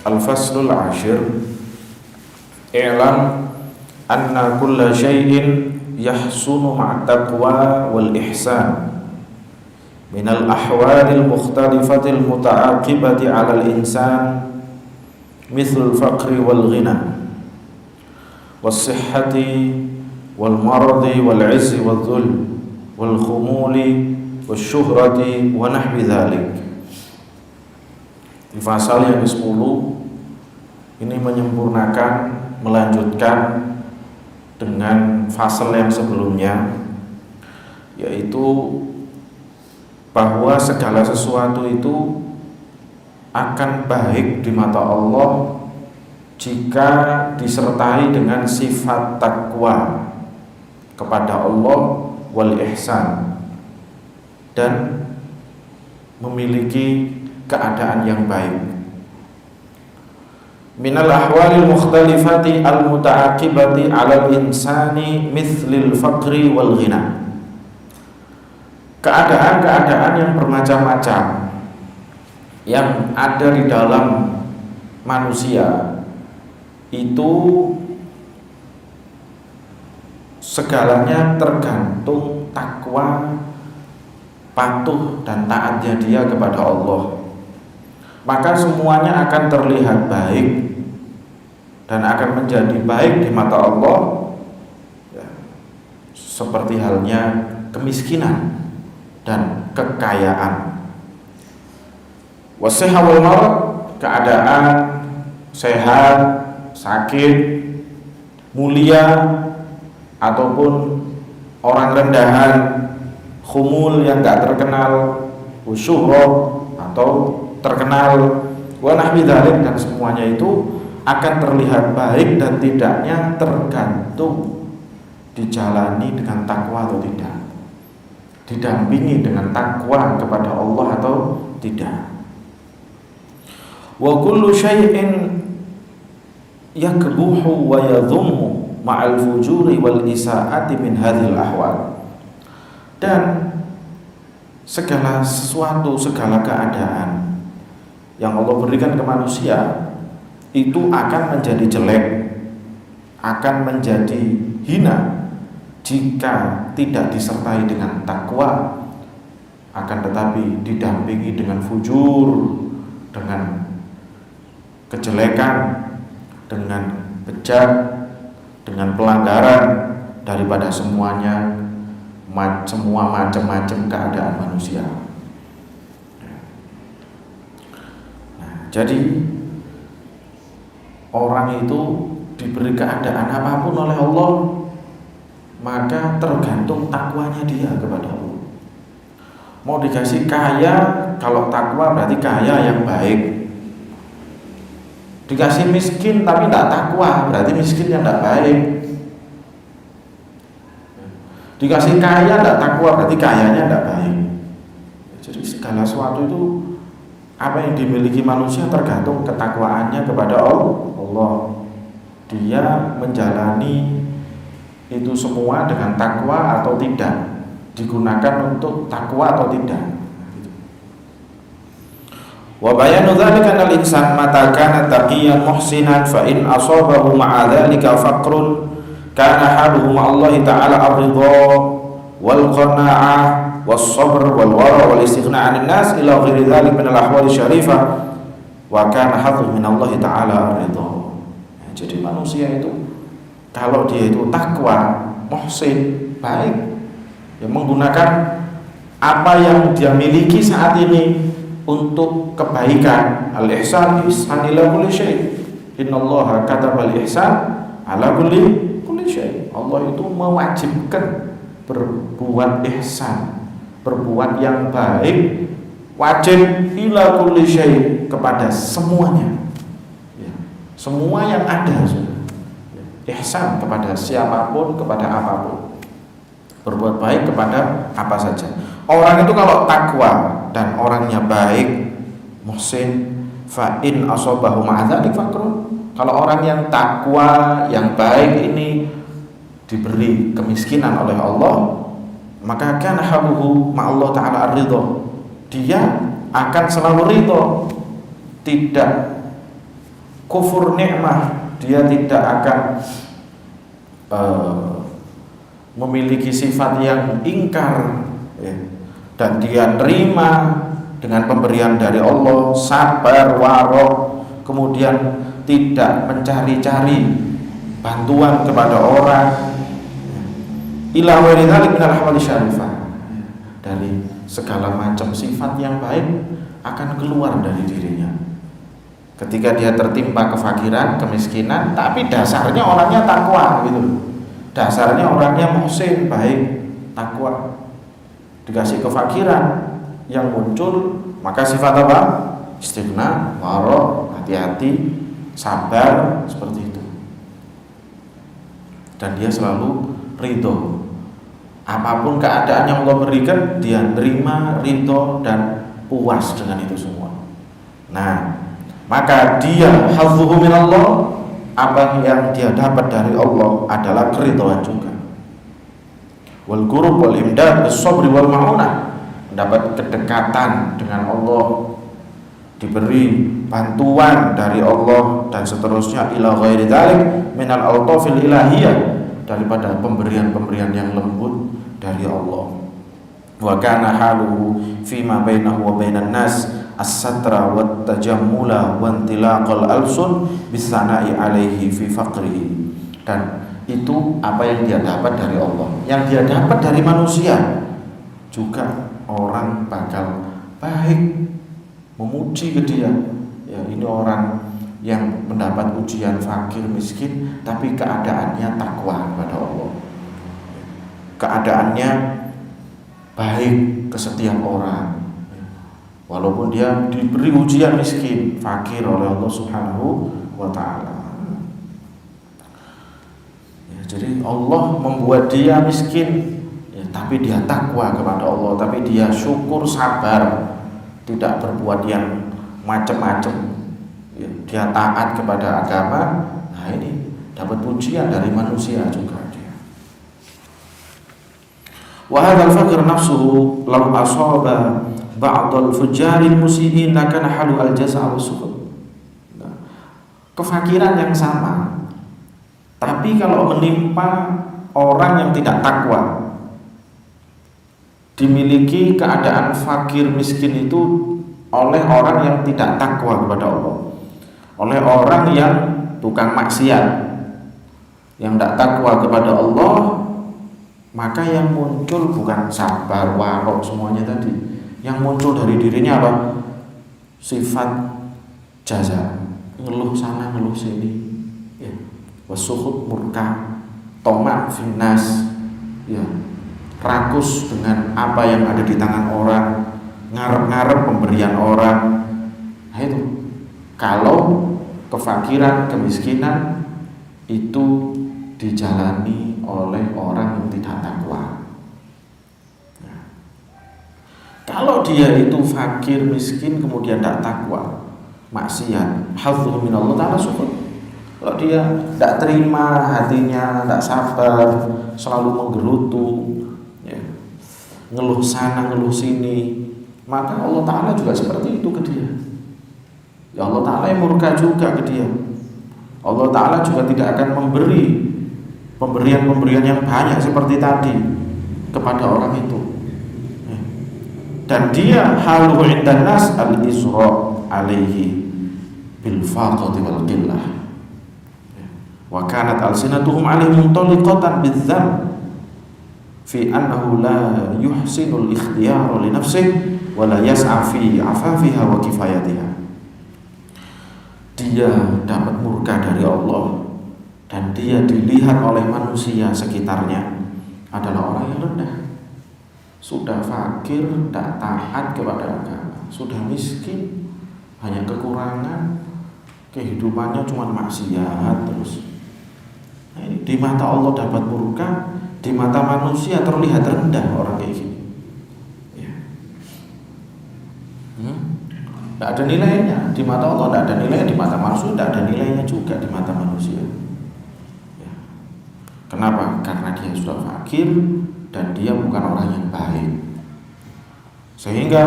Al-Faslul Ashir. I'lam anna kulla syai'in yahsunu ma'a taqwa wal ihsan minal ahwalil mukhtalifatil muta'aqibati 'alal insan mithlul faqri wal ghina was sihhati wal maradi wal 'izzi wal dhul wal khumuli was syuhrati wa nahwi dzalik. Di pasal yang ke-10 ini menyempurnakan, melanjutkan dengan fasal yang sebelumnya, yaitu bahwa segala sesuatu itu akan baik di mata Allah jika disertai dengan sifat takwa kepada Allah wal ihsan, dan memiliki keadaan yang baik. Minal ahwalil mukhtalifati al muta'aqibati 'alal insani mithlil faqri wal ghina. Keadaan-keadaan yang bermacam-macam yang ada di dalam manusia itu segalanya tergantung takwa, patuh dan taatnya dia kepada Allah. Maka semuanya akan terlihat baik dan akan menjadi baik di mata Allah, ya, seperti halnya kemiskinan dan kekayaan. Wasihah wal marad, keadaan sehat, sakit, mulia ataupun orang rendahan, khumul yang gak terkenal, usyuhroh atau terkenal, wa nahwi dzalik, dan semuanya itu akan terlihat baik dan tidaknya tergantung dijalani dengan takwa atau tidak, didampingi dengan takwa kepada Allah atau tidak. Wa kullu syai'in yakbuhu wa yadhummu ma'al fujuri wal isaati min hadhil ahwal. Dan segala sesuatu, segala keadaan yang Allah berikan ke manusia itu akan menjadi jelek, akan menjadi hina jika tidak disertai dengan takwa, akan tetapi didampingi dengan fujur, dengan kejelekan, dengan bejat, dengan pelanggaran, daripada semua macam-macam keadaan manusia. Jadi orang itu diberi keadaan apapun oleh Allah, maka tergantung takwanya dia kepada Allah. Mau dikasih kaya, kalau takwa berarti kaya yang baik. Dikasih miskin tapi tidak takwa, berarti miskin yang tidak baik. Dikasih kaya tidak takwa, berarti kayanya tidak baik. Jadi segala sesuatu itu, apa yang dimiliki manusia tergantung ketakwaannya kepada Allah. Dia menjalani itu semua dengan takwa atau tidak, digunakan untuk takwa atau tidak. Wa bayanu dzalika al-insan mata kana taqiyan muhsinan fa in asabahu ma'a dzalika faqrun kana haluhu ma'allahi ta'ala ar-ridha wal qana'ah was-sabr wal wara wal istighna 'anil nas ila ghairi dzalik min al-ahwal syarifah wa kana hadhu min Allah ta'ala ar-ridha. Jadi manusia itu kalau dia itu takwa, muhsin, baik, yang menggunakan apa yang dia miliki saat ini untuk kebaikan, al-ihsan ihsan ila kulli syai'. Innallaha katabal ihsan ala kulli syai'. Allah itu mewajibkan berbuat ihsan, berbuat yang baik, wajib ila kulli syai', kepada semuanya, ya, semua yang ada. Ihsan kepada siapapun, kepada apapun, berbuat baik kepada apa saja. Orang itu kalau takwa dan orangnya baik, muhsin, fa in asabahu ma'adzalik faqrun. Kalau orang yang takwa, yang baik ini diberi kemiskinan oleh Allah, maka kana haluhu ma'allah ta'ala ar-ridha. Dia akan selalu ridha, tidak kufur nikmah, dia tidak akan memiliki sifat yang ingkar, ya. Dan dia terima dengan pemberian dari Allah, sabar, warok, kemudian tidak mencari-cari bantuan kepada orang, ila ghairi dzalik minal ahwali syarifah, dari segala macam sifat yang baik akan keluar dari dirinya ketika dia tertimpa kefakiran, kemiskinan, tapi dasarnya orangnya takwa gitu. Dasarnya orangnya muhsin, baik, takwa. Dikasih kefakiran yang muncul, maka sifat apa? Istighna, warok, hati-hati, sabar, seperti itu. Dan dia selalu ridho. Apapun keadaan yang Allah berikan, dia terima, ridho, dan puas dengan itu semua. Nah, maka dia hazzuhu minallah, apa yang dia dapat dari Allah adalah keridhaan juga. Wal qurb wal imdad bis sabri wal ma'unah, mendapat kedekatan dengan Allah, diberi bantuan dari Allah, dan seterusnya ila ghairi dzalik minal altafil ilahiyah, daripada pemberian-pemberian yang lembut dari Allah. Wa kana haluhu fima bainahu wa bainan nas as-satra wat tajammula wa intilaqal alsun bisana'i alaihi fi faqrihi. Dan itu apa yang dia dapat dari Allah. Yang dia dapat dari manusia juga orang bakal baik memuji ke dia. Ya, ini orang yang mendapat ujian fakir miskin tapi keadaannya takwa kepada Allah. Keadaannya baik ke setiap orang. Walaupun dia diberi ujian miskin, fakir oleh Allah Subhanahu wa ta'ala. Ya, jadi Allah membuat dia miskin, ya, tapi dia takwa kepada Allah, tapi dia syukur, sabar, tidak berbuat yang macam-macam. Ya, dia taat kepada agama. Nah, ini dapat pujian dari manusia juga dia. Wa hadzal faqir nafsuhu law asaba ba'dal fujaril musiiin lakana halu al-jazaa was-sukhut. Kefakiran yang sama, tapi kalau menimpa orang yang tidak takwa, dimiliki keadaan fakir miskin itu oleh orang yang tidak takwa kepada Allah, oleh orang yang tukang maksiat, yang tidak takwa kepada Allah, maka yang muncul bukan sabar, warok, semuanya tadi. Yang muncul dari dirinya apa? Sifat jaza, ngeluh sana ngeluh sini, ya. Wasukhut, murka, tomak, finnas, ya. Rakus dengan apa yang ada di tangan orang, ngarep-ngarep pemberian orang. Nah itu, kalau kefakiran, kemiskinan itu dijalani oleh orang yang tidak takwa. Kalau dia itu fakir, miskin, kemudian tidak takwa, maksiat, hazzuhu minallah ta'ala syukur. Kalau dia tidak terima hatinya, tidak sabar, selalu menggerutu, ya, ngeluh sana, ngeluh sini, maka Allah Ta'ala juga seperti itu ke dia. Ya, Allah Ta'ala yang murka juga ke dia. Allah Ta'ala juga tidak akan memberi pemberian-pemberian yang banyak seperti tadi kepada orang itu. Dan dia haluhu indan nas al-isra alaihi bil faqati wal qillah, wa kanat alsinatuhum alaihi muntaliqatan bidzam fi annahu la yuhsinul ikhtiyar li nafsihi wa la yas'a fi afafiha wa kifayatiha. Dia dapat murka dari Allah dan dia dilihat oleh manusia sekitarnya adalah orang yang rendah. Sudah fakir, tidak taat kepada agama, sudah miskin, hanya kekurangan, kehidupannya cuma maksiat terus. Nah, ini di mata Allah dapat murka, di mata manusia terlihat rendah orang kayak gini. Ya. Tidak ada nilainya di mata Allah, tidak ada nilainya di mata manusia, tidak ada nilainya juga di mata manusia. Ya. Kenapa? Karena dia sudah fakir dan dia bukan orang yang baik, sehingga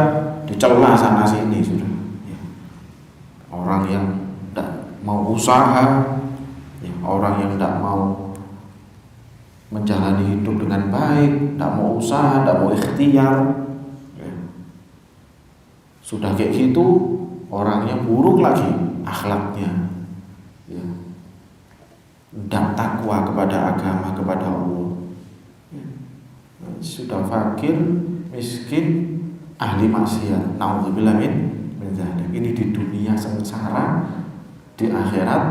dicela sana sini sudah. Ya. Orang yang mau usaha, ya, orang yang tidak mau menjalani hidup dengan baik, tidak mau usaha, tidak mau ikhtiar, ya. Sudah kayak gitu orangnya buruk lagi akhlaknya, ya. Tidak takwa kepada agama, kepada Allah, ya. Sudah fakir, miskin, ahli maksiat. Nauzubillah min dzalik. Ini di dunia sengsara, di akhirat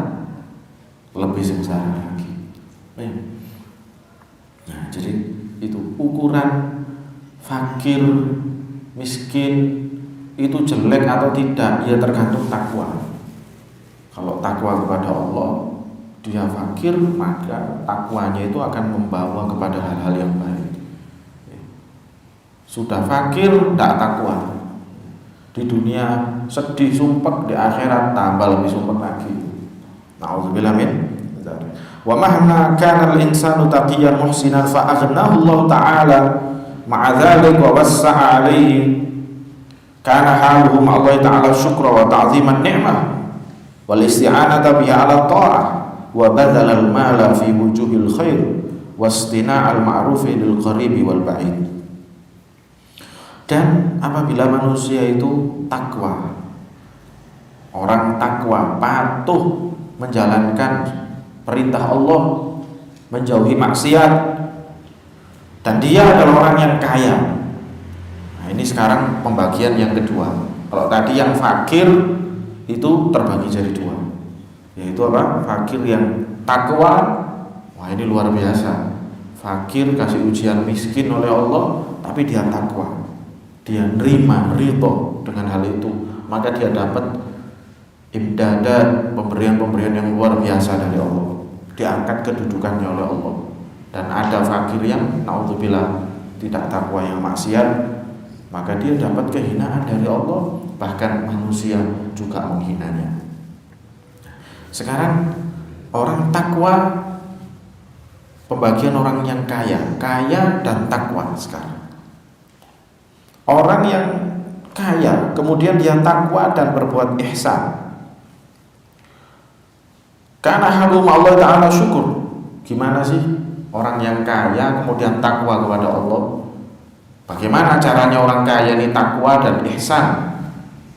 lebih sengsara lagi. Nah, jadi itu ukuran fakir, miskin itu jelek atau tidak, ya tergantung takwa. Kalau takwa kepada Allah, dia fakir, maka takwanya itu akan membawa kepada hal-hal yang baik. Sudah fakir, tidak takwa, di dunia sedih sumpek, di akhirat tambah lebih sumpek lagi. Nauzubillah min dzalik. Wa mahma kana al-insanu taqiyan muhsinan fa aghnahu Allah ta'ala ma'a dzalik wa wassa'a 'alaihi kana haluhu ma Allah ta'ala syukra wa ta'ziman ni'mah wal isti'anata biha 'ala ta'ah wa badala al-mala fi wujuhil khair wastina'al ma'rufi lil qaribi wal ba'id. Dan apabila manusia itu takwa, orang takwa patuh menjalankan perintah Allah, menjauhi maksiat, dan dia adalah orang yang kaya. Nah, ini sekarang pembagian yang kedua. Kalau tadi yang fakir itu terbagi jadi dua, yaitu apa? Fakir yang takwa, wah ini luar biasa. Fakir kasih ujian miskin oleh Allah, tapi dia takwa, dia nerima, ridho dengan hal itu, maka dia dapat imdadat, pemberian-pemberian yang luar biasa dari Allah, diangkat kedudukannya oleh Allah. Dan ada fakir yang naudzubillah tidak takwa, yang maksiat, maka dia dapat kehinaan dari Allah, bahkan manusia juga menghinanya. Sekarang orang takwa, pembagian orang yang kaya dan takwa. Sekarang orang yang kaya kemudian dia takwa dan berbuat ihsan, karena halum Allah ta'ala syukur. Gimana sih orang yang kaya kemudian takwa kepada Allah? Bagaimana caranya orang kaya ini takwa dan ihsan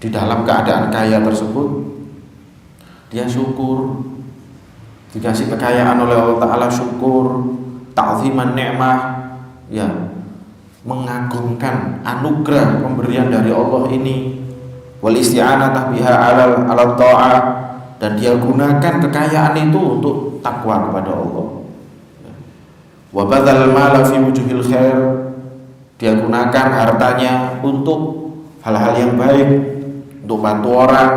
di dalam keadaan kaya tersebut? Dia syukur, dikasih kekayaan oleh Allah ta'ala, syukur, ta'ziman ni'mah, ya, mengagungkan anugerah pemberian dari Allah ini, wal isti'anatah biha 'ala ta'ah, dan dia gunakan kekayaan itu untuk takwa kepada Allah. Wa badzal mala fi wujuhil khair, dia gunakan hartanya untuk hal-hal yang baik, untuk bantu orang,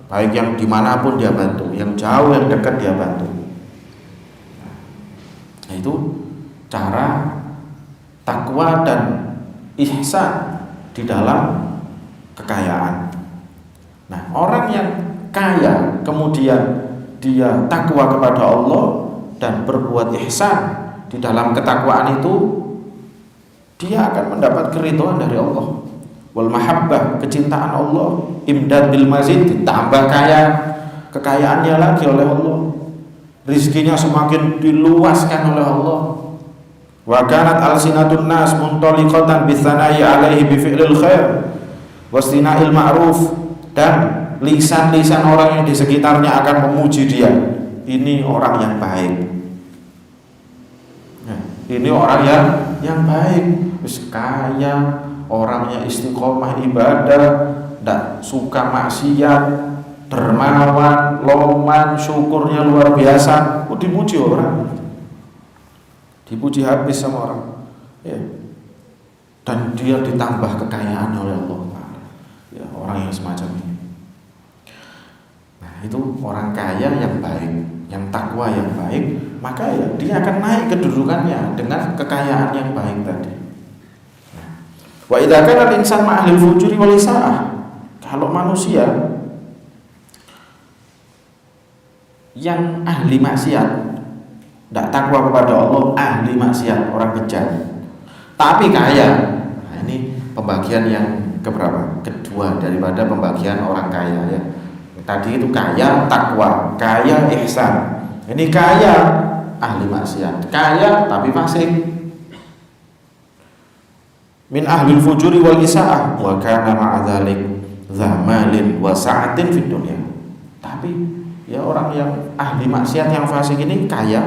baik yang dimanapun dia bantu, yang jauh yang dekat dia bantu. Nah, itu cara takwa dan ihsan di dalam kekayaan. Nah, orang yang kaya kemudian dia takwa kepada Allah dan berbuat ihsan di dalam ketakwaan itu, dia akan mendapat keridhaan dari Allah. Wal mahabbah, kecintaan Allah, imdad bil mazid, ditambah kaya kekayaannya lagi oleh Allah, rizkinya semakin diluaskan oleh Allah. Wa kanat alsinatun nas muntaliqatan bitsanai alaihi bi fi'lil khair wastina'il ma'ruf, dan lisan-lisan orang yang di sekitarnya akan memuji dia. Ini orang yang baik. Nah, ini orang yang baik, wis kaya, orangnya istiqomah ibadah, tidak suka maksiat, dermawan, loman, syukurnya luar biasa. Dipuji orang, dipuji habis sama orang, ya. Dan dia ditambah kekayaan oleh Allah, ya, orang yang semacam ini. Nah, itu orang kaya yang baik, yang takwa yang baik, maka ya dia akan naik kedudukannya dengan kekayaan yang baik tadi. Wa idza kana al-insan ma'al fujuri wal isaah, kalau manusia yang ahli maksiat, tidak takwa kepada Allah, ahli maksiat, orang kejam, tapi kaya. Nah, ini pembagian yang keberapa? Kedua daripada pembagian orang kaya, ya. Tadi itu kaya takwa, kaya ihsan. Ini kaya ahli maksiat, kaya tapi fasik. Min ahlil fujuri wal isaah wa kana ma'a dzalik zamalin wa sa'atin fid dunya. Tapi ya orang yang ahli maksiat yang fasik ini kaya.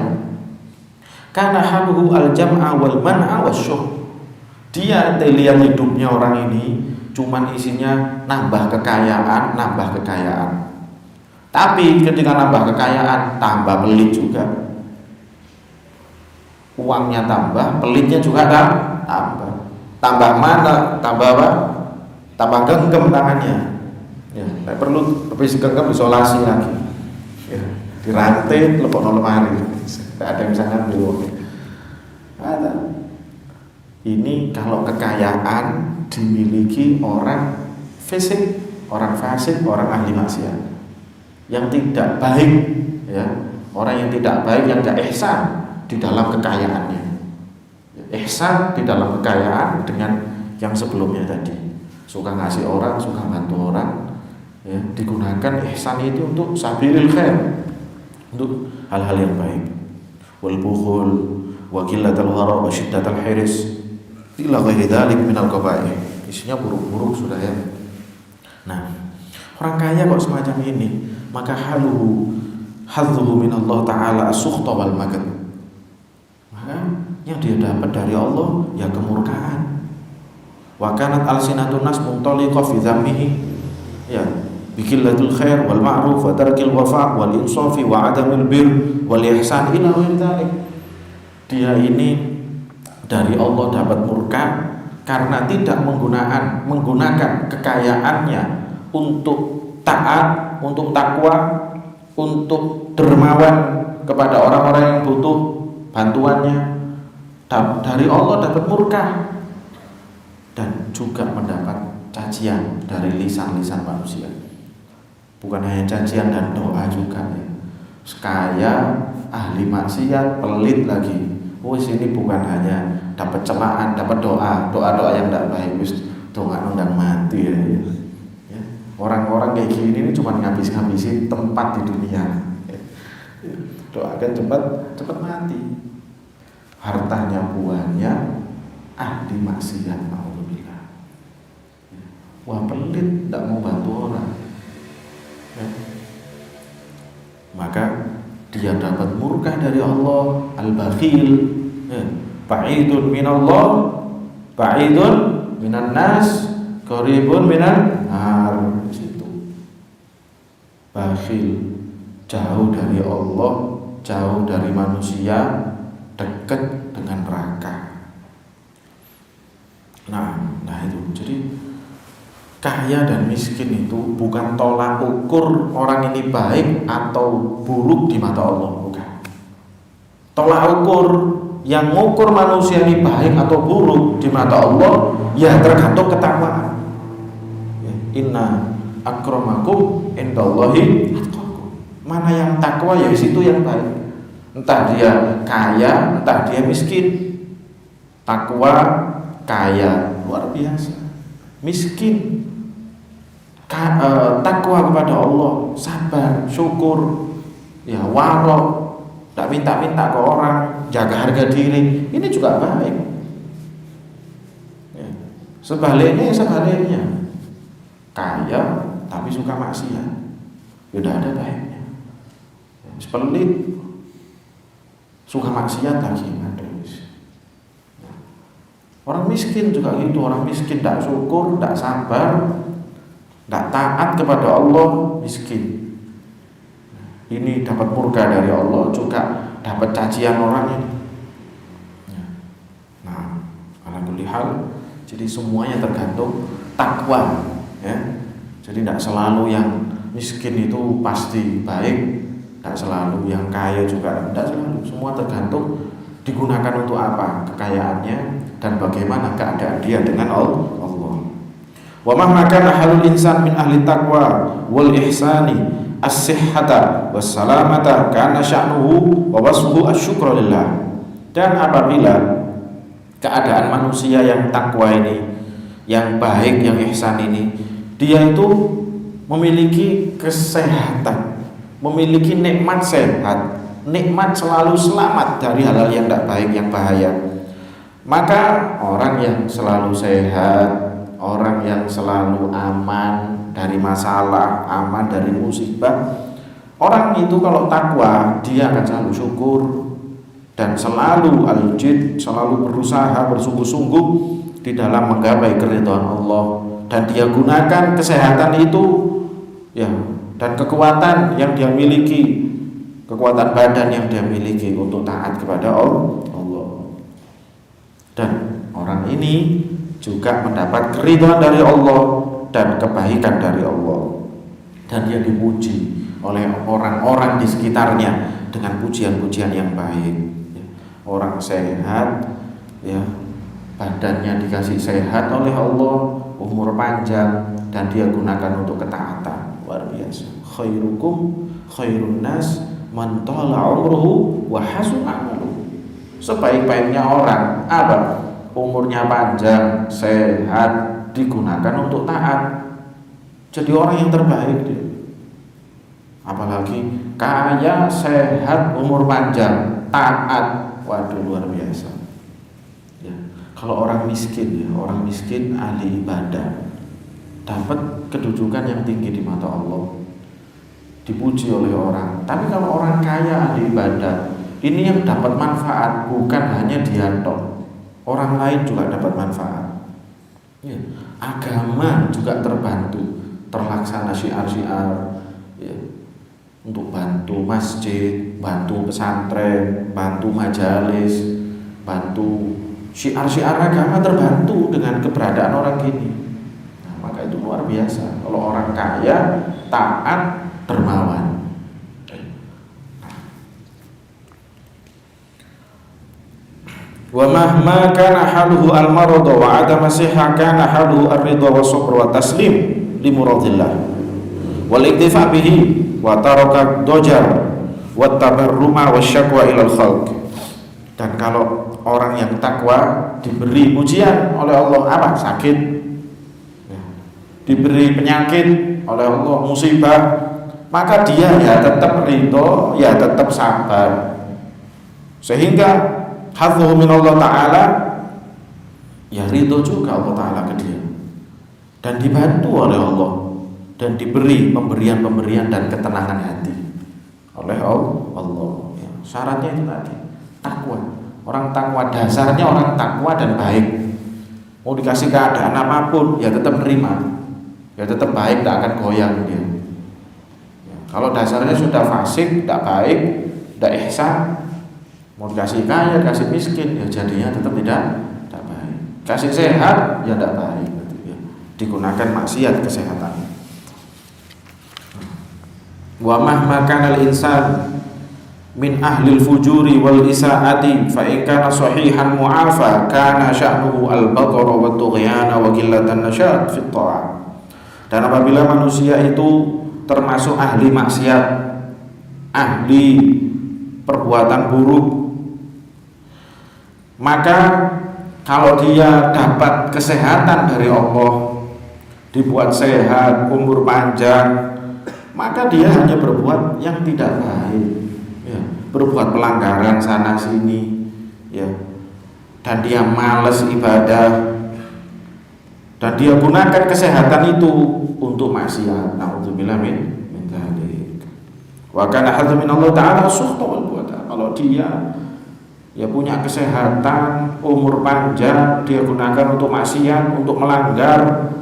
Karena haluhu al-jam'a wal man'a wasyuh. Dia lihat hidupnya orang ini cuman isinya nambah kekayaan. Tapi ketika nambah kekayaan, tambah pelit juga. Uangnya tambah, pelitnya juga tambah. Tambah mana? Tambah apa? Tambah genggam tangannya. Ya, tidak perlu habis genggam isolasi lagi. Ya, dirantai, lepok lemari. Tidak ada yang bisa ngambil. Ada. Ini kalau kekayaan dimiliki orang fisik, orang fasik, orang ahli maksiat, yang tidak baik, ya, orang yang tidak baik, yang tidak ihsan di dalam kekayaannya. Ihsan di dalam kekayaan dengan yang sebelumnya tadi, suka ngasih orang, suka bantu orang, ya, digunakan ihsan itu untuk sabilil khair, untuk hal-hal yang baik. Wal bukhul wa qillatul wara wa syiddatul hiris ila ghairi dzalik minal qaba'ih. Isinya buruk-buruk sudah ya. Nah, orang kaya kok semacam ini, maka hadzuhu minallah ta'ala as-sukhta wal magad. Maka yang dia dapat dari Allah ya kemurkaan. Wa kanat alsinatun nas muntaliqa fi dzammihi, ya, biqillatul khair wal ma'ruf wa tarkil wafa wal insafi wa adamil bir wal ihsan ila ghairi dzalik. Dia ini dari Allah dapat murka karena tidak menggunakan kekayaannya untuk taat, untuk takwa, untuk dermawan kepada orang-orang yang butuh bantuannya. Dari Allah dapat murka dan juga mendapat cacian dari lisan-lisan manusia. Bukan hanya cacian dan doa juga ya. Sekaya ahli maksiat, pelit lagi. Ini bukan hanya dapat celaan, dapat doa yang tidak baik, doa undang mati ya. Orang-orang kayak gini ini cuma ngabis-ngabisin tempat di dunia. Doakan cepat mati. Hartanya buahnya ahli maksiat, alhamdulillah. Wah, pelit, tidak mau bantu orang. Maka dia dapat murka dari Allah. Al-bakhil, ba'idun minallah, ba'idun minan nas, qaribun minan nar. Situ bakhil, jauh dari Allah, jauh dari manusia, dekat dengan neraka. Nah itu. Jadi kaya dan miskin itu bukan tolak ukur orang ini baik atau buruk di mata Allah, bukan. Tolak ukur yang mengukur manusia ini baik atau buruk di mata Allah ya tergantung ketakwaan. Inna akramakum indallahi atqakum. Mana yang takwa ya situ yang baik. Entah dia kaya, entah dia miskin. Takwa kaya luar biasa. Miskin takwa kepada Allah, sabar, syukur, ya warok, tidak minta-minta ke orang, jaga harga diri, ini juga baik. Ya. Sebaliknya, kaya tapi suka maksiat, tidak ada baiknya. Pelit, suka maksiat lagi, ada. Orang miskin juga gitu, orang miskin tidak syukur, tidak sabar, tidak taat kepada Allah, miskin. Ini dapat murka dari Allah, juga dapat cacian orang ini. Nah, ala kulli hal, jadi semuanya tergantung takwa, ya. Jadi tidak selalu yang miskin itu pasti baik, tidak selalu yang kaya juga, tidak selalu. Semua tergantung digunakan untuk apa kekayaannya dan bagaimana keadaan dia dengan Allah. Wa mahma kana halul insan min ahli taqwa wal ihsani as-sihhata was salamata kana sya'nuhu wa wasfuhu asyukra lillah. Dan apabila keadaan manusia yang takwa ini, yang baik, yang ihsan ini, dia itu memiliki kesehatan, memiliki nikmat sehat, nikmat selalu selamat dari hal-hal yang tidak baik, yang bahaya. Maka orang yang selalu sehat, orang yang selalu aman dari masalah, aman dari musibah, orang itu kalau takwa, dia akan selalu syukur dan selalu al-jid, selalu berusaha bersungguh-sungguh di dalam menggapai keridhaan Allah, dan dia gunakan kesehatan itu ya, dan kekuatan yang dia miliki, kekuatan badan yang dia miliki untuk taat kepada Allah. Dan orang ini juga mendapat keridhaan dari Allah dan kebaikan dari Allah, dan dia dipuji oleh orang-orang di sekitarnya dengan pujian-pujian yang baik. Orang sehat, ya, badannya dikasih sehat oleh Allah, umur panjang, dan dia gunakan untuk ketaatan. Luar biasa. Khairukum khairun nas man tala umruhu wa hasuna amaluhu. Sebaik-baiknya orang apa? Umurnya panjang, sehat, digunakan untuk taat. Jadi orang yang terbaik dia. Apalagi kaya, sehat, umur panjang, taat. Waduh, luar biasa. Ya. Kalau orang miskin ya, orang miskin ahli ibadah, dapat kedudukan yang tinggi di mata Allah, dipuji oleh orang. Tapi kalau orang kaya ahli ibadah, ini yang dapat manfaat bukan hanya dia tok, orang lain juga dapat manfaat. Ya. Agama juga terbantu, terlaksana syiar-syiar, ya, untuk bantu masjid, bantu pesantren, bantu majalis, bantu syiar-syiar agama terbantu dengan keberadaan orang gini. Nah, maka itu luar biasa. Kalau orang kaya, taat, dermawan. Wa mahma kana haluhu al-marad wa adama sihha kana haluhu ar-ridha wa sabr wa taslim li muradillah wal iktifa bihi wa taraka dojar wa tabarruma wa syakwa ilal khalq. Dan kalau orang yang takwa diberi ujian oleh Allah, apa? Sakit, ya, diberi penyakit oleh Allah, musibah, maka dia ya tetap ridho, ya tetap sabar, sehingga hadzuhu minallah ta'ala, ya ridho juga Allah ta'ala ke dia, dan dibantu oleh Allah, dan diberi pemberian-pemberian dan ketenangan hati oleh Allah. Ya, syaratnya itu tadi, takwa. Orang takwa, dasarnya orang takwa dan baik. Mau dikasih keadaan apapun, ya tetap nerima, ya tetap baik, tidak akan goyang dia. Ya, kalau dasarnya sudah fasik, tidak baik, tidak ihsan, mau dikasih kaya, dikasih miskin, ya jadinya tetap tidak baik. Kasih sehat, ya tidak baik, ya. Digunakan maksiat kesehatan. Wa mahma kana al-insan min ahlil fujuri wal isaati fa in kana sahihan mu'afa kana sya'nuhu al-batara wa tughyana wa qillatan nasyat fi ta'ah. Dan apabila manusia itu termasuk ahli maksiat, ahli perbuatan buruk, maka kalau dia dapat kesehatan dari Allah, dibuat sehat, umur panjang, maka dia hanya berbuat yang tidak baik, ya, berbuat pelanggaran sana sini, ya, dan dia malas ibadah, dan dia gunakan kesehatan itu untuk maksiat. Na'udzubillah min dzalik. Wa kana hadzu min Allah Ta'ala sukhta wal bu'da. Kalau dia ya punya kesehatan, umur panjang, dia gunakan untuk maksiat, untuk melanggar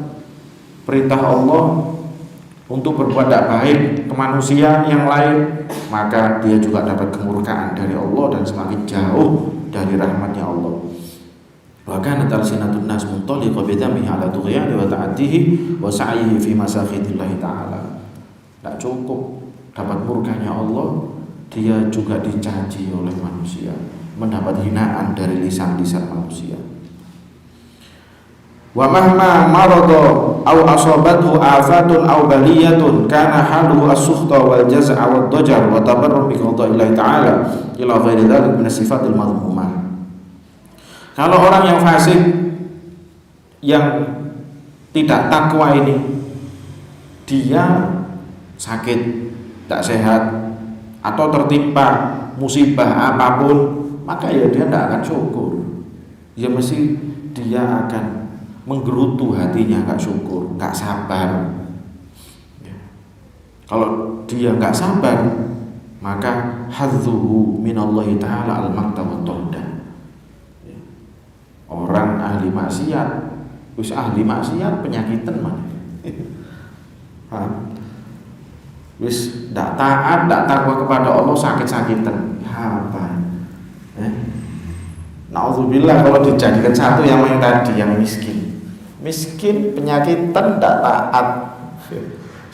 perintah Allah, untuk berbuat tidak baik ke manusia yang lain, maka dia juga dapat kemurkaan dari Allah dan semakin jauh dari rahmatnya Allah. Wa kanat alsinatun nas muntaliqa bi dhammihi ala tughyani wa ta'atihi wa sa'yihi fi masakhitillah ta'ala. Tak cukup dapat murkanya Allah, dia juga dicaci oleh manusia, mendapat hinaan dari lisan-lisan manusia. Wa mahma marada aw asabathu afatun aw baliyatun kana haluhu as-sukhta wal jaz'a wad dajar wa tabarrum bi qada'illahi ta'ala ila ghairi dzalik min sifatil madhmumah. Kalau orang yang fasik, yang tidak takwa ini, dia sakit, tidak sehat, atau tertimpa musibah apapun, maka ya dia tidak akan syukur. Ya mesti dia akan menggerutu hatinya, nggak syukur, nggak sabar. Ya. Kalau dia nggak sabar, maka hadzuhu minallahi ta'ala al-maqta wa torda. Ya. Orang ahli maksiat, wis ahli maksiat penyakitan mana? Wis ndak taat, ndak takwa kepada Allah, sakit-sakitan. Apa? Nauzubillah kalau dijadikan satu yang lain tadi, yang miskin. Miskin, penyakitan, ndak taat.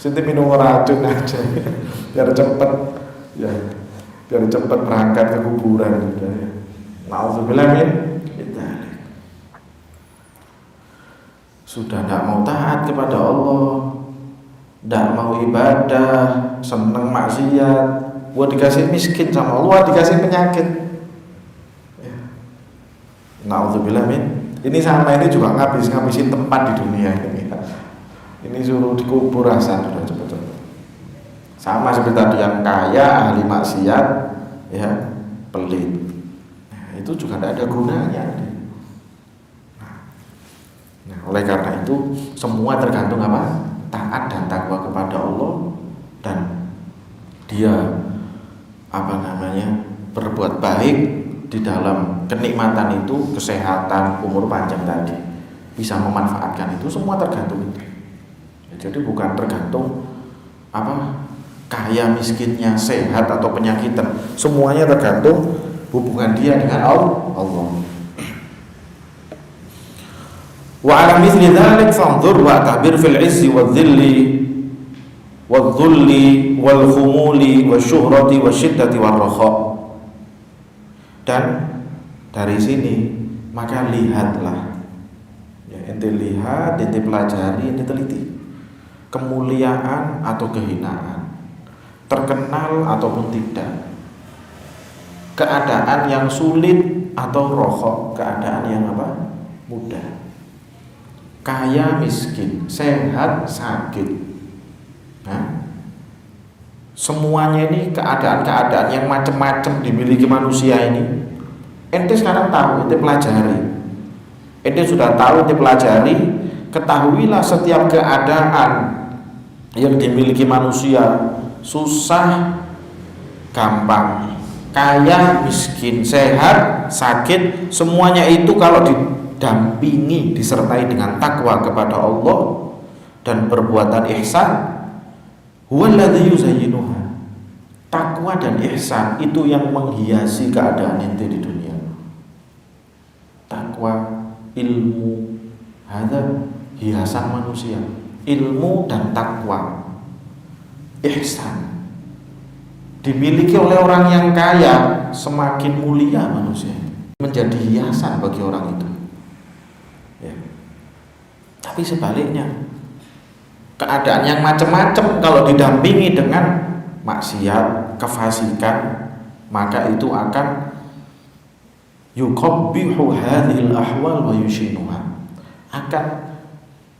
Sinti minum racun aja biar cepet ya, biar cepet berangkat ke kuburan. Nauzubillah min dzalik. Sudah ndak mau taat kepada Allah, ndak mau ibadah, seneng maksiat, buat dikasih miskin sama Allah, dikasih penyakit. Ya. Nauzubillah min. Ini sama ini juga ngabisin tempat di dunia ini. Ini suruh dikubur rasa sudah cepet-cepet. Sama seperti tadi yang kaya ahli maksiat, ya pelit. Nah, itu juga tidak ada gunanya. Nah, oleh karena itu semua tergantung apa? Taat dan takwa kepada Allah, dan dia berbuat baik di dalam kenikmatan itu, kesehatan, umur panjang tadi, bisa memanfaatkan itu, semua tergantung itu. Jadi bukan tergantung kaya miskinnya, sehat atau penyakitan, semuanya tergantung hubungan dia dengan Allah. Wa ala mithli dzalik fanzur wa ta'bir fil 'izzi wadh-dhilli wadh-dhulli wal khumuli wasyuhrati wasyiddati war-rakha. Dan dari sini maka lihatlah, ya, ente lihat, ente pelajari, ente teliti kemuliaan atau kehinaan, terkenal ataupun tidak, keadaan yang sulit atau rokhok, keadaan yang mudah, kaya miskin, sehat sakit, semuanya ini keadaan-keadaan yang macam-macam dimiliki manusia ini. Ente sekarang tahu, ente pelajari, ente sudah tahu, ente pelajari, ketahuilah setiap keadaan yang dimiliki manusia, susah gampang, kaya miskin, sehat sakit, semuanya itu kalau didampingi, disertai dengan takwa kepada Allah dan perbuatan ihsan, huwallazi yuzayyinuha. Takwa dan ihsan itu yang menghiasi keadaan ente di dunia. Takwa, ilmu, hadza hiasan manusia. Ilmu dan takwa, ihsan dimiliki oleh orang yang kaya, semakin mulia manusia, menjadi hiasan bagi orang itu, ya. Tapi sebaliknya, keadaan yang macam-macam kalau didampingi dengan maksiat, kefasikan, maka itu akan yuqabbihu hadhil ahwal wa yushinuha, akan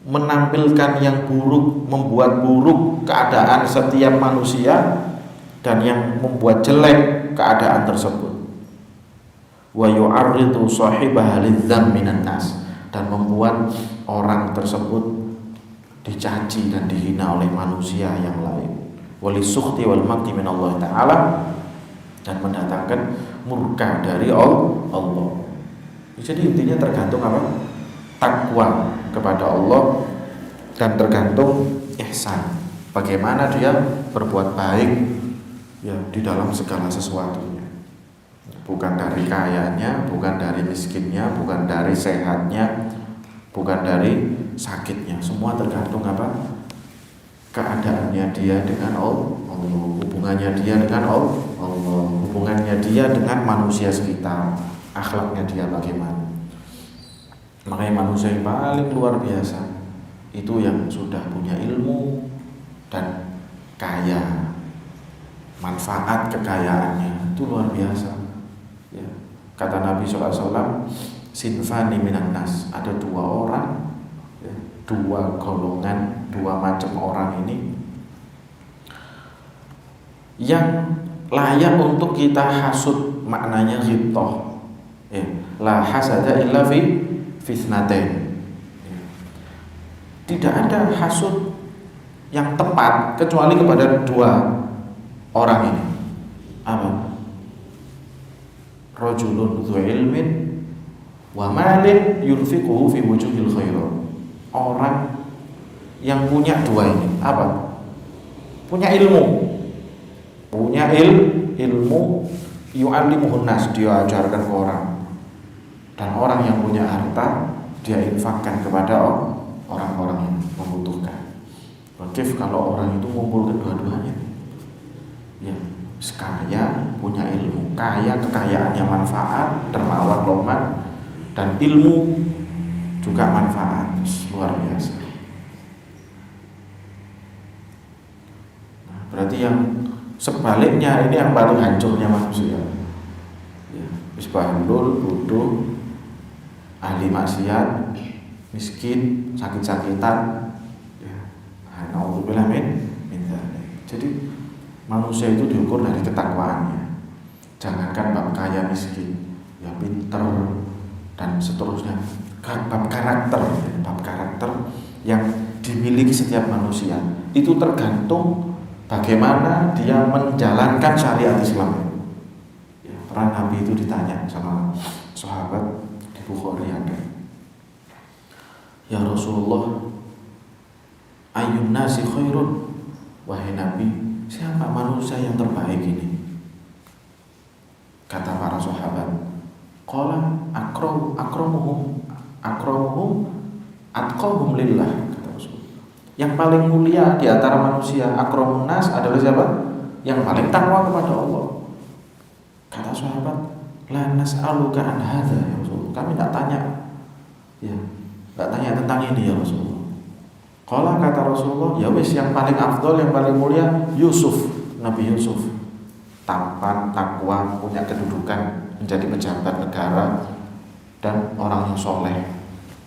menampilkan yang buruk, membuat buruk keadaan setiap manusia, dan yang membuat jelek keadaan tersebut. Wa yu'arridu sahibaha lidzam minan nas, dan membuat orang tersebut dicaci dan dihina oleh manusia yang lain. Walisukhti wal maqti min Allah Ta'ala, dan mendatangkan murka dari Allah. Jadi intinya tergantung takwa kepada Allah, dan tergantung ihsan, bagaimana dia berbuat baik, ya, di dalam segala sesuatunya, bukan dari kayanya, bukan dari miskinnya, bukan dari sehatnya, bukan dari sakitnya, semua tergantung keadaannya dia dengan Allah, hubungannya dia dengan Allah, hubungannya dia dengan manusia sekitar, akhlaknya dia bagaimana. Makanya manusia yang paling luar biasa itu yang sudah punya ilmu dan kaya, manfaat kekayaannya itu luar biasa, ya. Kata Nabi SAW, sinfani minan nas, ada dua orang, ya, dua golongan dua macam orang ini yang layak untuk kita hasud, maknanya ghibthah. La hasada illa fi fitnatain. Tidak ada hasud yang tepat kecuali kepada dua orang ini. Apa? Rajulun dzu ilmin wa malin yunfiquhu fi wujuhil khairat. Orang yang punya dua ini apa? Punya ilmu. Punya ilmu yu'allimuhun nas, dia ajarkan ke orang. Dan orang yang punya harta dia infakkan kepada orang-orang yang membutuhkan. Bagaimana kalau orang itu ngumpul kedua-duanya? Ya, kaya, punya ilmu, kaya kekayaannya manfaat, dermawan loman, dan ilmu juga manfaat, luar biasa. Nah, berarti yang sebaliknya ini yang paling hancurnya manusia. Ya, isbahlul, bodoh, ahli maksiat, miskin, sakit-sakitan. Ya, naudzubillah min dzalik. Jadi manusia itu diukur dari ketakwaannya. Jangankan bab kaya miskin, ya pinter dan seterusnya. Bab karakter yang dimiliki setiap manusia itu tergantung bagaimana dia menjalankan syariat Islam. Ya, pernah Nabi itu ditanya sama sahabat di Bukhari ada, ya Rasulullah, ayyun nasi khairun, wahai Nabi, siapa manusia yang terbaik ini? Kata para sahabat, qala akramuhum atqahum lillah, kata Rasul. Yang paling mulia di antara manusia, akramun nas, adalah siapa? Yang paling takwa kepada Allah. Kata sahabat, la nas'aluka an hadza ya Rasul. Kami tidak tanya. Ya, tidak tanya tentang ini ya Rasulullah. Qala, kata Rasulullah, ya wis, yang paling afdol, yang paling mulia Yusuf, Nabi Yusuf. Tampan, takwa, punya kedudukan, menjadi pejabat negara dan orang yang soleh.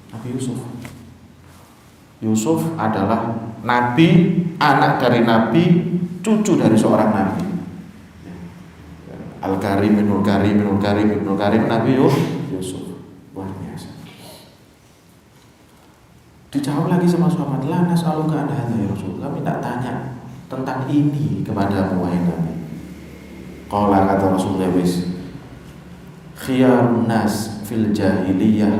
Nabi Yusuf adalah nabi, anak dari nabi, cucu dari seorang nabi. Al-Karim, Nabi Yusuf. Luar biasa. Dijawab lagi sama sahabat, la nas'aluka an hadza ya Rasul. Kami tidak tanya tentang ini kepadamu wahai Nabi. Qala, kata Rasulullah, wis, khiyarun nas fil jahiliyah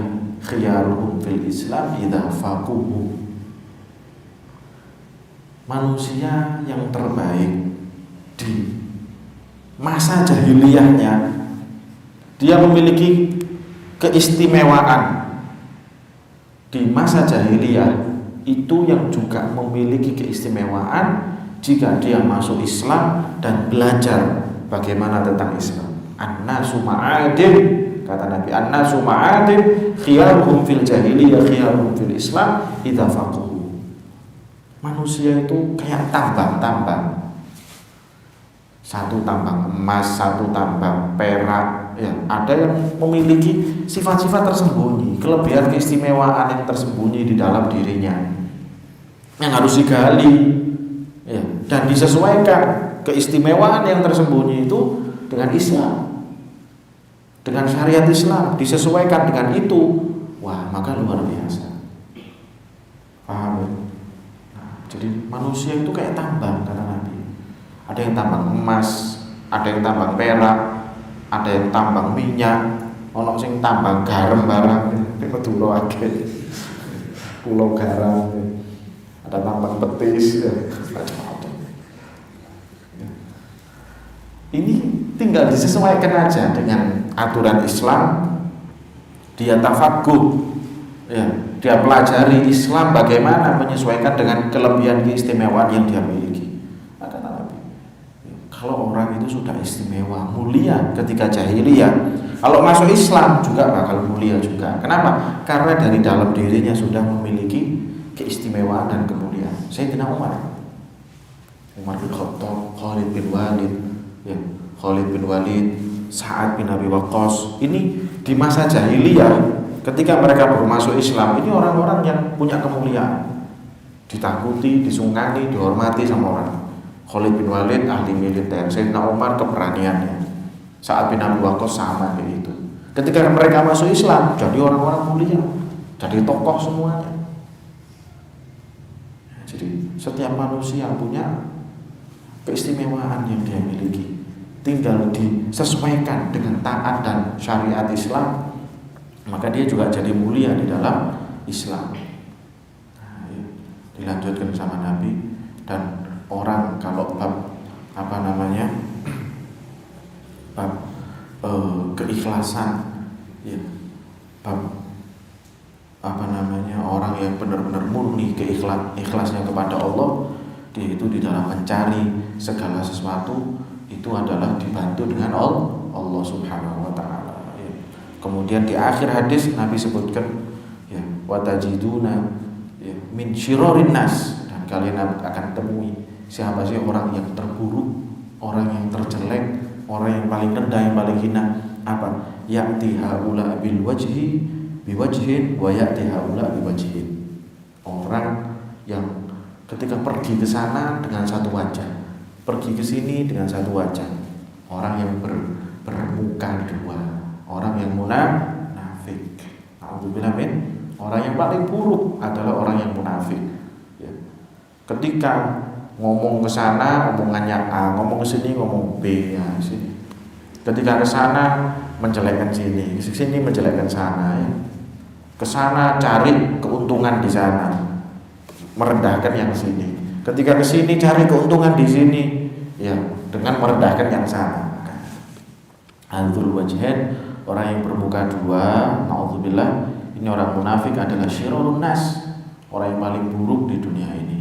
khiyaruhum fil Islam idza faquhu. Manusia yang terbaik di masa jahiliyahnya, dia memiliki keistimewaan. Di masa jahiliyah itu yang juga memiliki keistimewaan jika dia masuk Islam dan belajar bagaimana tentang Islam. An-nasu ma'adin, kata Nabi, an-nasu ma'adin khiyaruhum fil jahiliyah khiyaruhum fil Islam idza faqahu. Manusia itu kayak tambang-tambang. Satu tambang emas, satu tambang perak, ya, ada yang memiliki sifat-sifat tersembunyi, kelebihan keistimewaan yang tersembunyi di dalam dirinya, yang harus digali, ya, dan disesuaikan keistimewaan yang tersembunyi itu dengan Islam, dengan syariat Islam, disesuaikan dengan itu. Wah, maka luar biasa. Paham ya? Nah, jadi manusia itu kayak tambang, kata Nabi. Ada yang tambang emas, ada yang tambang perak, ada yang tambang minyak, ono sing tambang garam barang, Madura akeh. Pulau garam, ada tambang petis, macam-macam. Ini tinggal disesuaikan aja dengan aturan Islam. Dia tafakuh, ya, dia pelajari Islam bagaimana menyesuaikan dengan kelebihan keistimewaan yang dia miliki. Kalau orang itu sudah istimewa, mulia ketika jahiliyah, kalau masuk Islam juga bakal mulia juga. Kenapa? Karena dari dalam dirinya sudah memiliki keistimewaan dan kemuliaan. Sayyidina Umar bin Khattab, Khalid bin Walid, Sa'ad bin Abi Waqqas. Ini di masa jahiliyah, ketika mereka baru masuk Islam, ini orang-orang yang punya kemuliaan. ditakuti, disungkani, dihormati sama orang. Khalid bin Walid ahli militer, Sayyidina Umar keberaniannya, Sa'ad bin Abi Waqqas sama kayak gitu. Ketika mereka masuk Islam, jadi orang-orang mulia, jadi tokoh semuanya. Jadi setiap manusia punya keistimewaan yang dia miliki, tinggal disesuaikan dengan taat dan syariat Islam, maka dia juga jadi mulia di dalam Islam. Nah, dilanjutkan sama Nabi. Dan orang kalau bab keikhlasan, ya, bab orang yang benar-benar murni ikhlasnya kepada Allah, dia itu di dalam mencari segala sesuatu itu adalah dibantu dengan Allah Subhanahu wa taala. Ya. Kemudian di akhir hadis Nabi sebutkan, ya, watajiduna, ya, min syirarin nas, dan kalian akan temui siapa sih orang yang terburuk, orang yang terjelek, orang yang paling rendah, yang paling hina. Apa? Ya'ti haula bil wajhi biwajhin wa ya'ti haula biwajhin. Orang yang ketika pergi ke sana dengan satu wajah, pergi ke sini dengan satu wajah. Orang yang bermuka dua, orang yang munafik. Alhamdulillah, orang yang paling buruk adalah orang yang munafik. Ya. Ketika ngomong ke sana omongannya A, ngomong ke sini ngomong B, ya, sini. Ketika ke sana menjelekkan sini, ke sini menjelekkan sana, ya. Ke sana cari keuntungan di sana, merendahkan yang sini. Ketika ke sini cari keuntungan di sini, ya, dengan merendahkan yang sana. Anzul wajhain, orang yang bermuka dua, naudzubillah, ini orang munafik adalah syirrun nas, orang yang paling buruk di dunia ini.